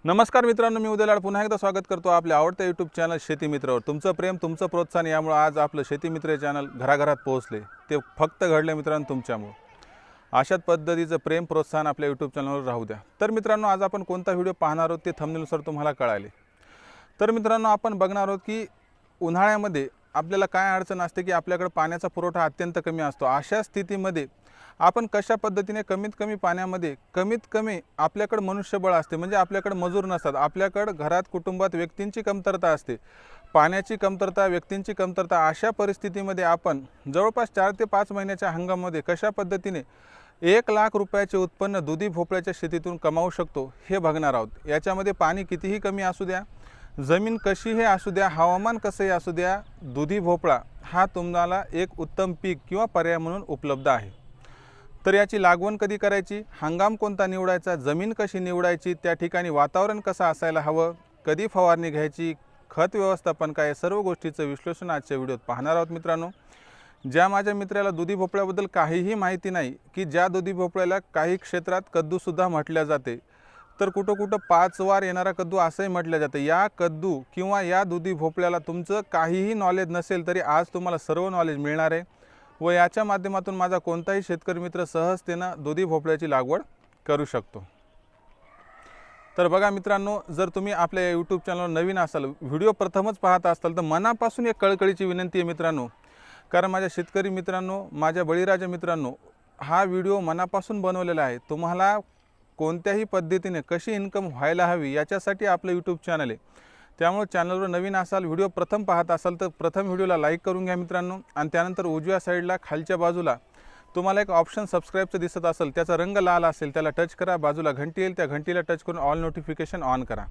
नमस्कार मित्रांनो, मी उदय लाड पुन्हा एकदा स्वागत करतो आपल्या आवडत्या यूट्यूब चॅनल शेती मित्रावर। तुमचं प्रेम, तुमचं प्रोत्साहन यामुळे आज आपलं शेती मित्र चॅनल घराघरात पोहोचले। ते फक्त घडले मित्रांनो तुमच्यामुळे। अशाच पद्धतीचं प्रेम प्रोत्साहन आपल्या यूट्यूब चॅनलवर राहू द्या। तर मित्रांनो, आज आपण कोणता व्हिडिओ पाहणार आहोत ते थंबनेलनुसार तुम्हाला कळाले। तर मित्रांनो, आपण बघणार आहोत की उन्हाळ्यामध्ये आपल्याला काय अडचण असते की आपल्याकडे पाण्याचा पुरवठा अत्यंत कमी असतो। अशा स्थितीमध्ये आपण कशा पद्धतीने कमीत कमी पाण्यामध्ये कमीत कमी आपल्याकडे मनुष्यबळ असते, म्हणजे आपल्याकडे मजूर नसतात, आपल्याकडे घरात कुटुंबात व्यक्तींची कमतरता असते, पाण्याची कमतरता, व्यक्तींची कमतरता। अशा परिस्थितीमध्ये आपण जवळपास 4 ते 5 महिन्याच्या हंगामामध्ये कशा पद्धतीने 1 लाख रुपयाचे उत्पन्न दुधी भोपळ्याच्या शेतीतून कमावू शकतो हे बघणार आहोत। याच्यामध्ये पाणी कितीही कमी असू द्या, जमीन कशीही असू द्या, हवामान कसंही असू द्या, दुधी भोपळा हा तुम्हाला एक उत्तम पीक किंवा पर्याय म्हणून उपलब्ध आहे। तर याची लागवड कधी करायची, हंगाम कोणता निवडायचा, जमीन कशी निवडायची, त्या ठिकाणी वातावरण कसं असायला हवं, कधी फवारणी घ्यायची, खत व्यवस्थापन काय, सर्व गोष्टीचं विश्लेषण आजच्या व्हिडिओत पाहणार आहोत। मित्रांनो, ज्या माझ्या मित्राला दुधी भोपळ्याबद्दल काहीही माहिती नाही की ज्या दुधी भोपळ्याला काही क्षेत्रात कद्दूसुद्धा म्हटल्या जाते, तर कुठं 5 वार येणारा कद्दू असंही म्हटलं जातं, या कद्दू किंवा या दुधी भोपळ्याला तुमचं काहीही नॉलेज नसेल तरी आज तुम्हाला सर्व नॉलेज मिळणार आहे व याच्या माध्यमातून माझा कोणताही शेतकरी मित्र सहजतेनं दुधी भोपळ्याची लागवड करू शकतो। तर बघा मित्रांनो, जर तुम्ही आपल्या यूट्यूब चॅनलवर नवीन असाल, व्हिडिओ प्रथमच पाहत असाल, तर मनापासून एक कळकळीची विनंती आहे मित्रांनो, कारण माझ्या शेतकरी मित्रांनो, माझ्या बळीराजा मित्रांनो, हा व्हिडिओ मनापासून बनवलेला आहे। तुम्हाला कोणत्याही पद्धतीने कशी इन्कम व्हायला हवी याच्यासाठी आपलं यूट्यूब चॅनल आहे। त्यामुळे चॅनलवर नवीन असाल, व्हिडिओ प्रथम पाहत असाल तर प्रथम व्हिडिओला लाईक करून घ्या मित्रांनो, आणि त्यानंतर उजव्या साईडला खालच्या बाजूला तुम्हाला एक ऑप्शन सबस्क्राईबचं दिसत असेल, त्याचा रंग लाल असेल, त्याला टच करा, बाजूला घंटी येईल, त्या घंटीला टच करून ऑल नोटिफिकेशन ऑन करा।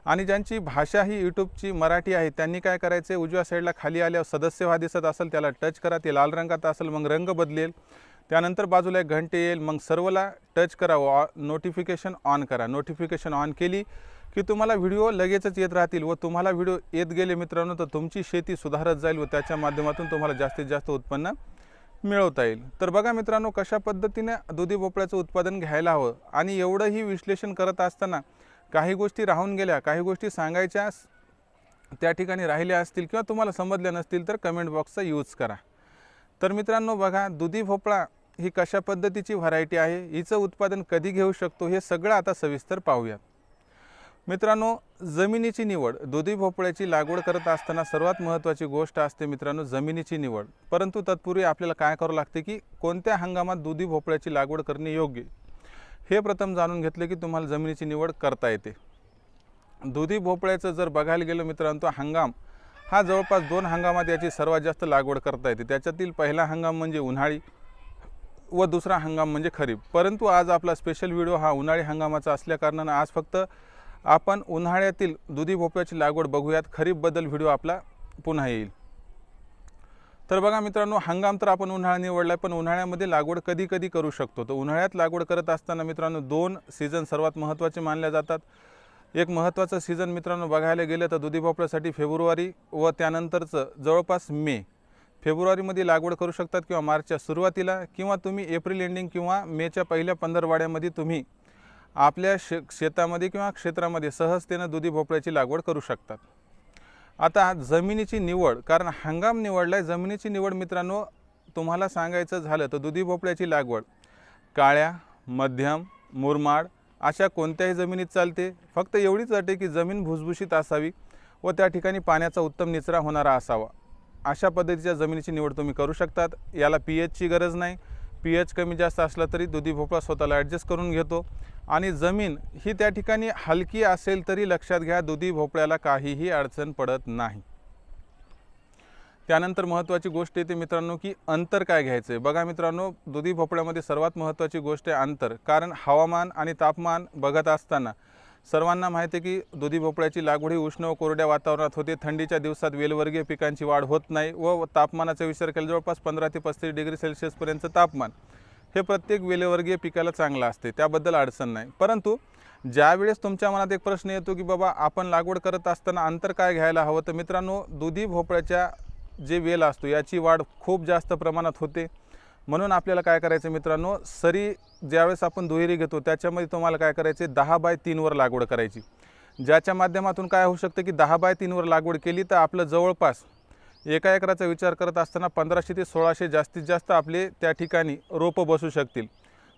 आणि ज्यांची भाषा ही यूट्यूबची मराठी आहे त्यांनी काय करायचे, उजव्या साईडला खाली आल्यावर सदस्य व्हा दिसत असेल, त्याला टच करा, ते लाल रंगात असेल मग रंग बदलेल, त्यानंतर बाजूला एक घंटी येईल, मग सर्वला टच करा व नोटिफिकेशन ऑन करा। नोटिफिकेशन ऑन केली की तुम्हाला व्हिडिओ लगेचच येत राहतील व तुम्हाला व्हिडिओ येत गेले मित्रांनो तर तुमची शेती सुधारत जाईल व त्याच्या माध्यमातून तुम्हाला जास्तीत जास्त उत्पन्न मिळवता येईल। तर बघा मित्रांनो, कशा पद्धतीने दुधी भोपळ्याचं उत्पादन घ्यायला हवं, आणि एवढंही विश्लेषण करत असताना काही गोष्टी राहून गेल्या, काही गोष्टी सांगायच्या त्या ठिकाणी राहिल्या असतील किंवा तुम्हाला समजल्या नसतील तर कमेंट बॉक्सचा यूज करा। तर मित्रांनो बघा, दुधी भोपळा ही कशा पद्धतीची व्हरायटी आहे, हिचं उत्पादन कधी घेऊ शकतो हे सगळं आता सविस्तर पाहूया। मित्रांनो, जमिनीची निवड, दुधी भोपळ्याची लागवड करत असताना सर्वात महत्त्वाची गोष्ट असते मित्रांनो जमिनीची निवड। परंतु तत्पूर्वी आपल्याला काय करावं लागते की कोणत्या हंगामात दुधी भोपळ्याची लागवड करणे योग्य हे प्रथम जाणून घेतले की तुम्हाला जमिनीची निवड करता येते। दुधी भोपळ्याचं जर बघायला गेलो मित्रांनो, तो हंगाम हा जवळपास 2 हंगामात याची सर्वात जास्त लागवड करता येते। त्याच्यातील पहिला हंगाम म्हणजे उन्हाळी व दुसरा हंगाम म्हणजे खरीप। परंतु आज आपला स्पेशल व्हिडिओ हा उन्हाळी हंगामाचा असल्याकारणाने आज फक्त आपण उन्हाळ्यातील दुधी भोपळ्याची लागवड बघूयात, खरीपबद्दल व्हिडिओ आपला पुन्हा येईल। तर बघा मित्रांनो, हंगाम तर आपण उन्हाळा निवडला, पण उन्हाळ्यामध्ये लागवड कधी कधी करू शकतो। तर उन्हाळ्यात लागवड करत असताना मित्रांनो 2 सीझन सर्वात महत्त्वाचे मानले जातात। एक महत्त्वाचं सीझन मित्रांनो बघायला गेलं तर दुधी भोपळ्यासाठी फेब्रुवारी व त्यानंतरचं जवळपास मे। फेब्रुवारीमध्ये लागवड करू शकतात किंवा मार्चच्या सुरुवातीला, किंवा तुम्ही एप्रिल एंडिंग किंवा मेच्या पहिल्या 15 तुम्ही आपल्या शेतामध्ये किंवा क्षेत्रामध्ये सहजतेनं दुधी भोपळ्याची लागवड करू शकतात। आता जमिनीची निवड, कारण हंगाम निवडलाय, जमिनीची निवड मित्रांनो तुम्हाला सांगायचं झालं तर दुधी भोपळ्याची लागवड काळ्या, मध्यम, मुरमाड अशा कोणत्याही जमिनीत चालते। फक्त एवढीच अट आहे की जमीन भुसभुशीत असावी व त्या ठिकाणी पाण्याचा उत्तम निचरा होणारा असावा। अशा पद्धतीच्या जमिनीची निवड तुम्ही करू शकतात। याला पीएचची गरज नाही, पीएच कमी जास्त असला तरी दुधी भोपळा स्वतःला ॲडजस्ट करून घेतो। आणि जमीन ही त्या ठिकाणी हलकी असेल तरी लक्षात घ्या दुधी भोपळ्याला काहीही अडचण पडत नाही। त्यानंतर महत्त्वाची गोष्ट येते मित्रांनो की अंतर काय घ्यायचं आहे। बघा मित्रांनो, दुधी भोपळ्यामध्ये सर्वात महत्त्वाची गोष्ट आहे अंतर, कारण हवामान आणि तापमान बघत असताना सर्वांना माहिती आहे की दुधी भोपळ्याची लागवड ही उष्ण व कोरड्या वातावरणात होते। थंडीच्या दिवसात वेलवर्गीय पिकांची वाढ होत नाही व तापमानाचा विचार केला जवळपास 15 ते 35 डिग्री सेल्सिअसपर्यंतचं तापमान हे प्रत्येक वेलवर्गीय पिकाला चांगलं असते, त्याबद्दल अडचण नाही। परंतु ज्यावेळेस तुमच्या मनात एक प्रश्न येतो की बाबा आपण लागवड करत असताना अंतर काय घ्यायला हवं, तर मित्रांनो दुधी भोपळ्याच्या जे वेल असतो याची वाढ खूप जास्त प्रमाणात होते। म्हणून आपल्याला काय करायचं मित्रांनो, सरी ज्यावेळेस आपण दुहेरी घेतो त्याच्यामध्ये तुम्हाला काय करायचे 10 बाय 3 वर लागवड करायची। ज्याच्या माध्यमातून काय होऊ शकतं की 10 बाय 3 वर लागवड केली तर आपलं जवळपास एका एकराचा विचार करत असताना 1500 ते 1600 जास्तीत जास्त आपले त्या ठिकाणी रोपं बसू शकतील।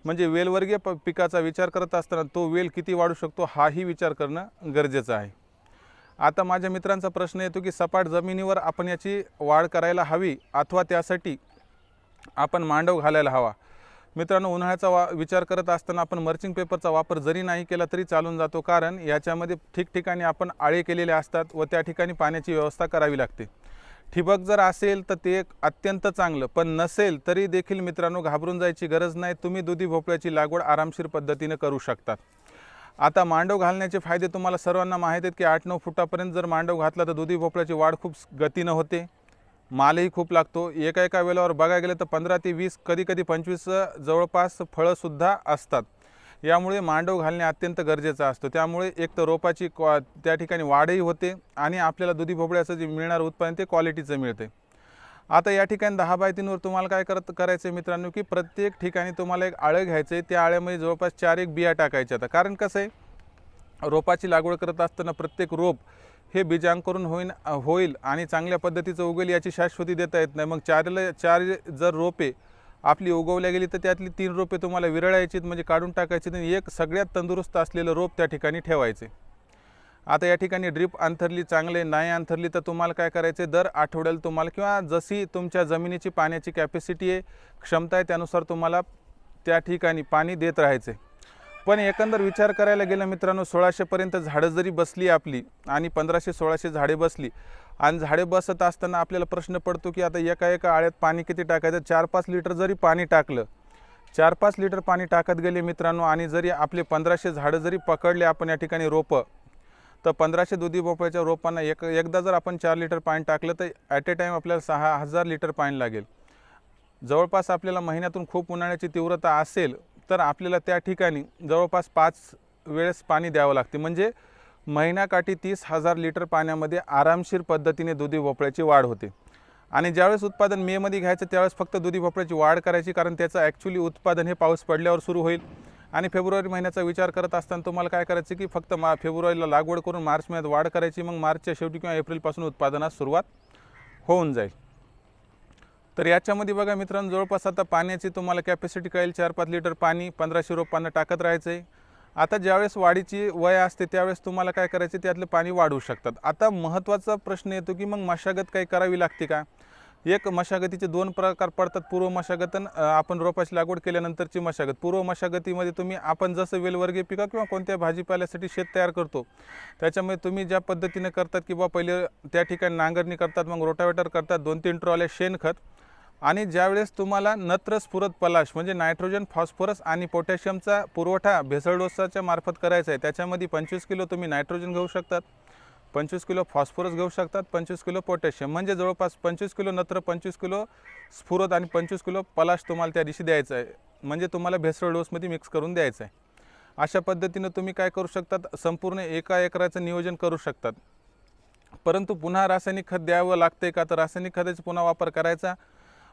म्हणजे वेलवर्गीय पिकाचा विचार करत असताना तो वेल किती वाढू शकतो हाही विचार करणं गरजेचं आहे। आता माझ्या मित्रांचा प्रश्न येतो की सपाट जमिनीवर आपण याची वाढ करायला हवी अथवा त्यासाठी आपण मांडव घालायला हवा। मित्रांनो, उन्हाळ्याचा विचार करत असताना आपण मर्चिंग पेपरचा वापर जरी नाही केला तरी चालून जातो, कारण याच्यामध्ये ठिकठिकाणी आपण आळे केलेले असतात व त्या ठिकाणी पाण्याची व्यवस्था करावी लागते। ठिबक जर असेल तर ते अत्यंत चांगलं, पण नसेल तरी देखील मित्रांनो घाबरून जायची गरज नाही। तुम्ही दुधी भोपळ्याची लागवड आरामशीर पद्धतीने करू शकतात। आता मांडव घालण्याचे फायदे तुम्हाला सर्वांना माहीत आहेत की 8-9 फुटापर्यंत जर मांडव घातला तर दुधी भोपळ्याची वाढ खूप गतीनं होते, मालही खूप लागतो। एका वेळेवर बघायला गेलं तर 15 ते 20 कधी 25 जवळपास फळंसुद्धा असतात। यामुळे मांडव घालणे अत्यंत गरजेचं असतं। त्यामुळे एक तर रोपाची त्या ठिकाणी वाढही होते आणि आपल्याला दुधी भोपळ्याचं जे मिळणारं उत्पादन ते क्वालिटीचं मिळते। आता या ठिकाणी 10 बाय 3 वर तुम्हाला काय करायचं आहे मित्रांनो की प्रत्येक ठिकाणी तुम्हाला एक आळं घ्यायचं आहे। त्या आळ्यामध्ये जवळपास 4-1 बिया टाकायच्या। आता कारण कसं आहे, रोपाची लागवड करत असताना प्रत्येक रोप हे बीजांकुरण होईल आणि चांगल्या पद्धतीचं उगवेल याची शाश्वती देता येत नाही। मग 4 जर रोपे आपली उगवल्या गेली तर त्यातली 3 रोपे तुम्हाला विरळायची, म्हणजे काढून टाकायची आणि एक सगळ्यात तंदुरुस्त असलेलं रोप त्या ठिकाणी ठेवायचे। आता या ठिकाणी ड्रिप अंथरली चांगले नाही अंथरली तर तुम्हाला काय करायचे, दर आठवड्याला तुम्हाला किंवा जशी तुमच्या जमिनीची पाण्याची कॅपॅसिटी आहे, क्षमता आहे, त्यानुसार तुम्हाला त्या ठिकाणी पाणी देत राहायचे। पण एकंदर विचार करायला गेलं मित्रांनो, 1600 पर्यंत झाडं जरी बसली आपली आणि 1500-1600 झाडे बसली आणि झाडे बसत असताना आपल्याला प्रश्न पडतो की आता एका आळ्यात पाणी किती टाकायचं। 4-5 लिटर जरी पाणी टाकलं, 4-5 लिटर पाणी टाकत गेले मित्रांनो आणि जरी आपले 1500 झाडं जरी पकडले आपण या ठिकाणी रोपं, तर 1500 दुधी भोपळ्याच्या रोपांना एकदा जर आपण 4 लिटर पाणी टाकलं तर ॲट ए टाईम आपल्याला 6000 लिटर पाणी लागेल। जवळपास आपल्याला महिन्यातून खूप उन्हाळ्याची तीव्रता असेल तर आपल्याला त्या ठिकाणी जवळपास 5 वेळेस पाणी द्यावं लागते। म्हणजे महिन्याकाठी 30,000 लिटर पाण्यामध्ये आरामशीर पद्धतीने दुधी भोपळ्याची वाढ होते। आणि ज्यावेळेस उत्पादन मेमध्ये घ्यायचं त्यावेळेस फक्त दुधी भोपळ्याची वाढ करायची, कारण त्याचं ॲक्च्युली उत्पादन हे पाऊस पडल्यावर सुरू होईल। आणि फेब्रुवारी महिन्याचा विचार करत असताना तुम्हाला काय करायचं की फक्त फेब्रुवारीला लागवड करून मार्च महिन्यात वाढ करायची, मग मार्चच्या शेवटी किंवा एप्रिलपासून उत्पादनास सुरुवात होऊन जाईल। तर याच्यामध्ये बघा मित्रांनो, जवळपास आता पाण्याची तुम्हाला कॅपॅसिटी कळेल, 4-5 लिटर पाणी 1500 रोपांना टाकत राहायचं आहे। आता ज्यावेळेस वाढीची वय असते त्यावेळेस तुम्हाला काय करायचे, त्यातलं पाणी वाढवू शकतात। आता महत्त्वाचा प्रश्न येतो की मग मशागत काही करावी लागते का। एक मशागतीचे 2 प्रकार पडतात, पूर्व मशागत आणि आपण रोपाची लागवड केल्यानंतरची मशागत। पूर्व मशागतीमध्ये तुम्ही आपण जसं वेलवर्गीय पिकं किंवा कोणत्या भाजीपाल्यासाठी शेत तयार करतो त्याच्यामध्ये तुम्ही ज्या पद्धतीने करतात की पहिले त्या ठिकाणी नांगरणी करतात, मग रोटावेटर करतात, 2-3 ट्रॉल्या शेणखत, आणि ज्यावेळेस तुम्हाला नत्र स्फुरद पलाश म्हणजे नायट्रोजन, फॉस्फरस आणि पोटॅशियमचा पुरवठा भेसळ डोसाच्या मार्फत करायचा आहे, त्याच्यामध्ये 25 किलो तुम्ही नायट्रोजन घेऊ शकतात, 25 किलो फॉस्फरस घेऊ शकतात, 25 किलो पोटॅशियम, म्हणजे जवळपास 25 किलो नत्र, 25 किलो स्फुरद आणि 25 किलो पलाश तुम्हाला त्या दिवशी द्यायचं आहे। म्हणजे तुम्हाला भेसळ डोसमध्ये मिक्स करून द्यायचं आहे। अशा पद्धतीने तुम्ही काय करू शकतात, संपूर्ण एका एकराचं नियोजन करू शकतात। परंतु पुन्हा रासायनिक खत द्यावं लागते का, तर रासायनिक खताचा पुन्हा वापर करायचा।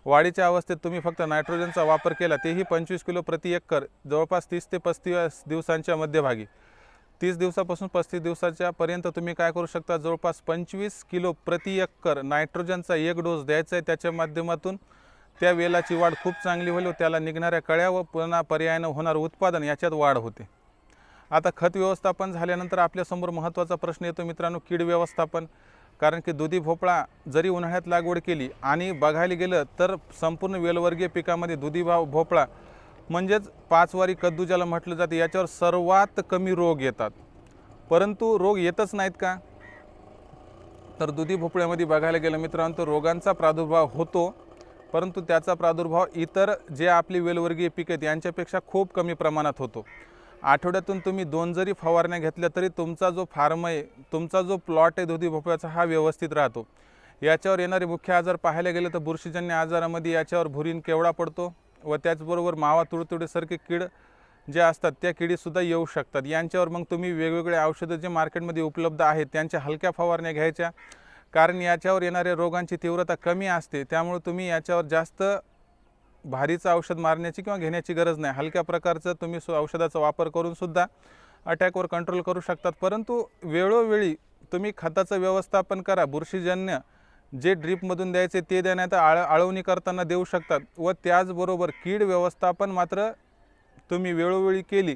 वाढीच्या अवस्थेत तुम्ही फक्त नायट्रोजनचा वापर केला, तेही 25 किलो प्रति एकर, जवळपास 30 ते 35 दिवसांच्या मध्यभागी, 30 दिवसापासून 35 दिवसाच्या पर्यंत तुम्ही काय करू शकता, जवळपास 25 किलो प्रति एकर नायट्रोजनचा एक डोस द्यायचा आहे। त्याच्या माध्यमातून त्या वेलाची वाढ खूप चांगली होईल व त्याला निघणाऱ्या कळ्या व पुन्हा पर्यायानं होणारं उत्पादन याच्यात वाढ होते। आता खत व्यवस्थापन झाल्यानंतर आपल्यासमोर महत्त्वाचा प्रश्न येतो मित्रांनो, कीड व्यवस्थापन। कारण की दुधी भोपळा जरी उन्हाळ्यात लागवड केली आणि बघायला गेलं तर संपूर्ण वेलवर्गीय पिकामध्ये दुधी भोपळा म्हणजेच 5 वारी कद्दू ज्याला म्हटलं जातं, याच्यावर सर्वात कमी रोग येतात। परंतु रोग येतच नाहीत का, तर दुधी भोपळ्यामध्ये बघायला गेलं मित्रांनो, रोगांचा प्रादुर्भाव होतो, परंतु त्याचा प्रादुर्भाव इतर जे आपली वेलवर्गीय पिके आहेत यांच्यापेक्षा खूप कमी प्रमाणात होतो। आठवड्यातून तुम्ही 2 जरी फवारण्या घेतल्या तरी तुमचा जो फार्म आहे, तुमचा जो प्लॉट आहे दुधी भोपळ्याचा, हा व्यवस्थित राहतो। याच्यावर येणारे मुख्य आजार पाहायला गेले तर बुरशीजन्य आजारामध्ये याच्यावर भुरीन केवडा पडतो व त्याचबरोबर मावा तुडतुडेसारखे कीड जे असतात त्या किडीसुद्धा येऊ शकतात। यांच्यावर मग तुम्ही वेगवेगळे औषधं जे मार्केटमध्ये उपलब्ध आहेत त्यांच्या हलक्या फवारण्या घ्यायच्या, कारण याच्यावर येणाऱ्या रोगांची तीव्रता कमी असते। त्यामुळे तुम्ही याच्यावर जास्त भारीचं औषध मारण्याची किंवा घेण्याची गरज नाही। हलक्या प्रकारचं तुम्ही औषधाचा वापर करून सुद्धा अटॅकवर कंट्रोल करू शकतात। परंतु वेळोवेळी तुम्ही खताचं व्यवस्थापन करा। बुरशीजन्य जे ड्रीपमधून द्यायचे ते देण्यात आळवणी करताना देऊ शकतात व त्याचबरोबर कीड व्यवस्थापन मात्र तुम्ही वेळोवेळी केली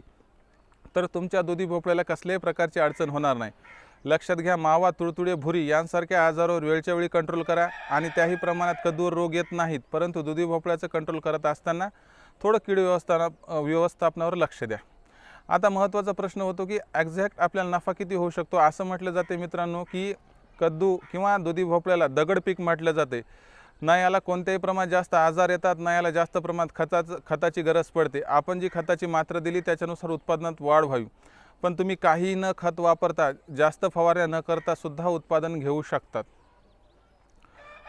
तर तुमच्या दुधी भोपळ्याला कसल्याही प्रकारची अडचण होणार नाही। लक्षात घ्या, मावा, तुडतुडे, भुरी यांसारख्या आजारावर वेळच्या वेळी कंट्रोल करा आणि त्याही प्रमाणात कद्दूवर रोग येत नाहीत। परंतु दुधी भोपळ्याचं कंट्रोल करत असताना थोडं कीड व्यवस्थापनावर लक्ष द्या। आता महत्त्वाचा प्रश्न होतो की एक्झॅक्ट आपल्याला नफा किती होऊ शकतो। असं म्हटलं जाते मित्रांनो की कद्दू किंवा दुधी भोपळ्याला दगड पीक म्हटलं जाते। ना याला कोणत्याही प्रमाणात जास्त आजार येतात, ना याला जास्त प्रमाणात खताची गरज पडते। आपण जी खताची मात्रा दिली त्याच्यानुसार उत्पादनात वाढ व्हावी। पण तुम्ही काही न खत वापरता, जास्त फवारण्या न करता सुद्धा उत्पादन घेऊ शकतात।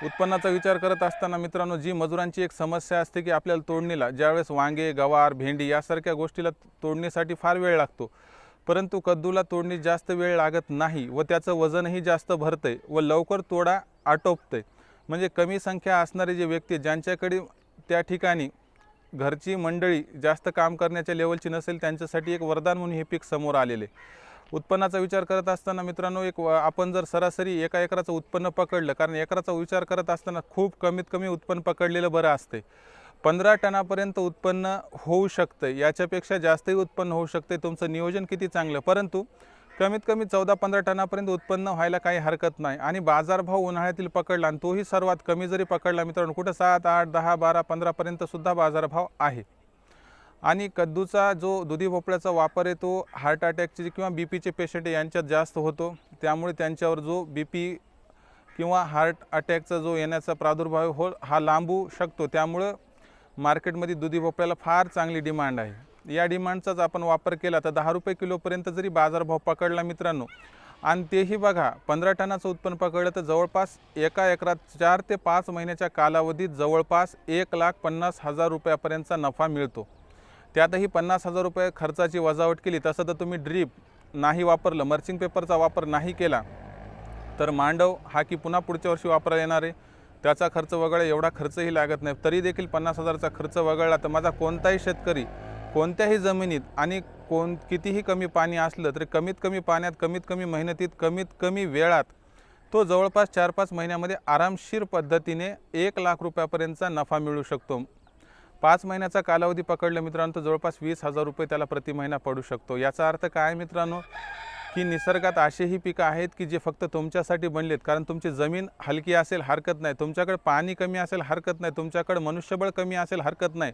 उत्पन्नाचा विचार करत असताना मित्रांनो, जी मजुरांची एक समस्या असते की आपल्याला तोडणीला ज्यावेळेस वांगे, गवार, भेंडी यासारख्या गोष्टीला तोडणीसाठी फार वेळ लागतो, परंतु कद्दूला तोडणी जास्त वेळ लागत नाही व त्याचं वजनही जास्त भरते व लवकर तोडा आटोपते। म्हणजे कमी संख्या असणारे जे व्यक्ती ज्यांच्याकडे त्या ठिकाणी घरची मंडळी जास्त काम करण्याच्या लेवलची नसेल त्यांच्यासाठी एक वरदान म्हणून हे पीक समोर आलेले। उत्पन्नाचा विचार करत असताना मित्रांनो, आपण जर सरासरी एका एकराचं उत्पन्न पकडलं, कारण एकराचा विचार करत असताना खूप कमीत कमी उत्पन्न पकडलेलं बरं असते। 15 टनापर्यंत उत्पन्न होऊ शकते, याच्यापेक्षा जास्तही उत्पन्न होऊ शकते तुमचं नियोजन किती चांगलं। परंतु कमीत कमी 14-15 टनापर्यंत उत्पन्न व्हायला काही हरकत नाही। आणि बाजारभाव उन्हाळ्यातील पकडला आणि तोही सर्वात कमी जरी पकडला मित्रांनो, कुठं 7, 8, 10, 12, 15पर्यंत सुद्धा बाजारभाव आहे। आणि कद्दूचा जो दुधी भोपळ्याचा वापर आहे तो हार्ट अटॅकचे किंवा बीपीचे पेशंट यांच्यात जास्त होतो, त्यामुळे त्यांच्यावर जो बीपी किंवा हार्ट अटॅकचा जो येण्याचा प्रादुर्भाव हा लांबू शकतो। त्यामुळे मार्केटमध्ये दुधी भोपळ्याला फार चांगली डिमांड आहे। या डिमांडचाच आपण वापर केला तर 10 रुपये किलोपर्यंत जरी बाजारभाव पकडला मित्रांनो, आणि तेही बघा 15 टनाचं उत्पन्न पकडलं तर जवळपास एका एकरात 4 ते 5 महिन्याच्या कालावधीत जवळपास 1,50,000 रुपयापर्यंतचा नफा मिळतो। त्यातही 50,000 रुपये खर्चाची वजावट केली, तसं तर तुम्ही ड्रीप नाही वापरलं, मर्चिंग पेपरचा वापर नाही केला तर मांडव हा की पुन्हा पुढच्या वर्षी वापरायला येणार आहे, त्याचा खर्च वगळा एवढा खर्चही लागत नाही। तरी देखील 50,000चा खर्च वगळला तर माझा कोणताही शेतकरी कोणत्याही जमिनीत आणि कितीही कमी पाणी असलं तरी कमीत कमी पाण्यात, कमीत कमी मेहनतीत, कमीत कमी वेळात तो जवळपास 4-5 महिन्यामध्ये आरामशीर पद्धतीने 1,00,000 रुपयापर्यंतचा नफा मिळू शकतो। 5 महिन्याचा कालावधी पकडला मित्रांनो तर जवळपास 20,000 रुपये त्याला प्रति महिना पडू शकतो। याचा अर्थ काय मित्रांनो की निसर्गात असेही पिकं आहेत की जे फक्त तुमच्यासाठी बनलेत, कारण तुमची जमीन हलकी असेल हरकत नाही, तुमच्याकडे पाणी कमी असेल हरकत नाही, तुमच्याकडे मनुष्यबळ कमी असेल हरकत नाही,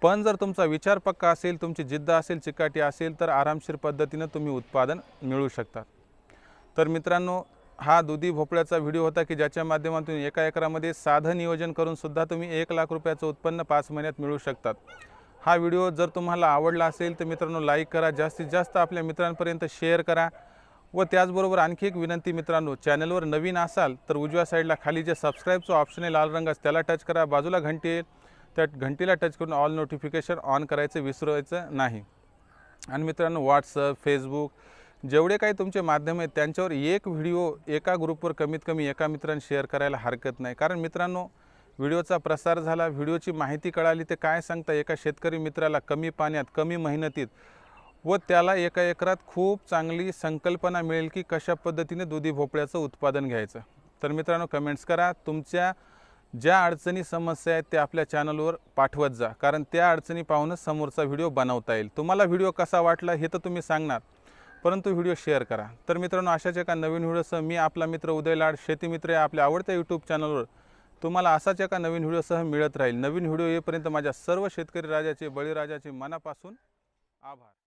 पण जर तुमचा विचार पक्का असेल, तुमची जिद्द असेल, चिकाटी असेल तर आरामशीर पद्धतीने तुम्ही उत्पादन मिळवू शकता। तर मित्रांनो, हा दुधी भोपळ्याचा व्हिडिओ होता की ज्याच्या माध्यमातून एका एकरामध्ये साधं नियोजन करून सुद्धा तुम्ही 1,00,000 रुपयाचं उत्पन्न 5 महिन्यात मिळवू शकतात। हा व्हिडिओ जर तुम्हाला आवडला असेल तर मित्रांनो लाईक करा, जास्तीत जास्त आपल्या मित्रांपर्यंत शेअर करा व त्याचबरोबर आणखी एक विनंती मित्रांनो, चॅनलवर नवीन असाल तर उजव्या साईडला खाली जे सबस्क्राईबचं ऑप्शन आहे लाल रंगाचं त्याला टच करा, बाजूला घंटी येईल त्या घंटीला टच करून ऑल नोटिफिकेशन ऑन करायचं विसरायचं नाही। आणि मित्रांनो, व्हॉट्सअप, फेसबुक जेवढे काही तुमचे माध्यम आहेत त्यांच्यावर एक व्हिडिओ एका ग्रुपवर कमीत कमी एका मित्रांनी शेअर करायला हरकत नाही। कारण मित्रांनो, व्हिडिओचा प्रसार झाला, व्हिडिओची माहिती कळाली ते काय सांगता एका शेतकरी मित्राला कमी पाण्यात, कमी मेहनतीत व त्याला एका एकरात खूप चांगली संकल्पना मिळेल की कशा पद्धतीने दुधी भोपळ्याचं उत्पादन घ्यायचं। तर मित्रांनो, कमेंट्स करा, तुमच्या ज्या अडचणी समस्या आहेत ते आपल्या चॅनलवर पाठवत जा, कारण त्या अडचणी पाहूनच समोरचा व्हिडिओ बनवता येईल। तुम्हाला व्हिडिओ कसा वाटला हे तर तुम्ही सांगणार, परंतु व्हिडिओ शेअर करा। तर मित्रांनो, अशाच एका नवीन व्हिडिओसह मी आपला मित्र उदय लाड शेती मित्र या आपल्या आवडत्या यूट्यूब चॅनलवर तुम्हाला असाच एका नवीन व्हिडिओसह मिळत राहील। नवीन व्हिडिओ येईपर्यंत माझ्या सर्व शेतकरी राजाचे, बळीराजाचे मनापासून आभार।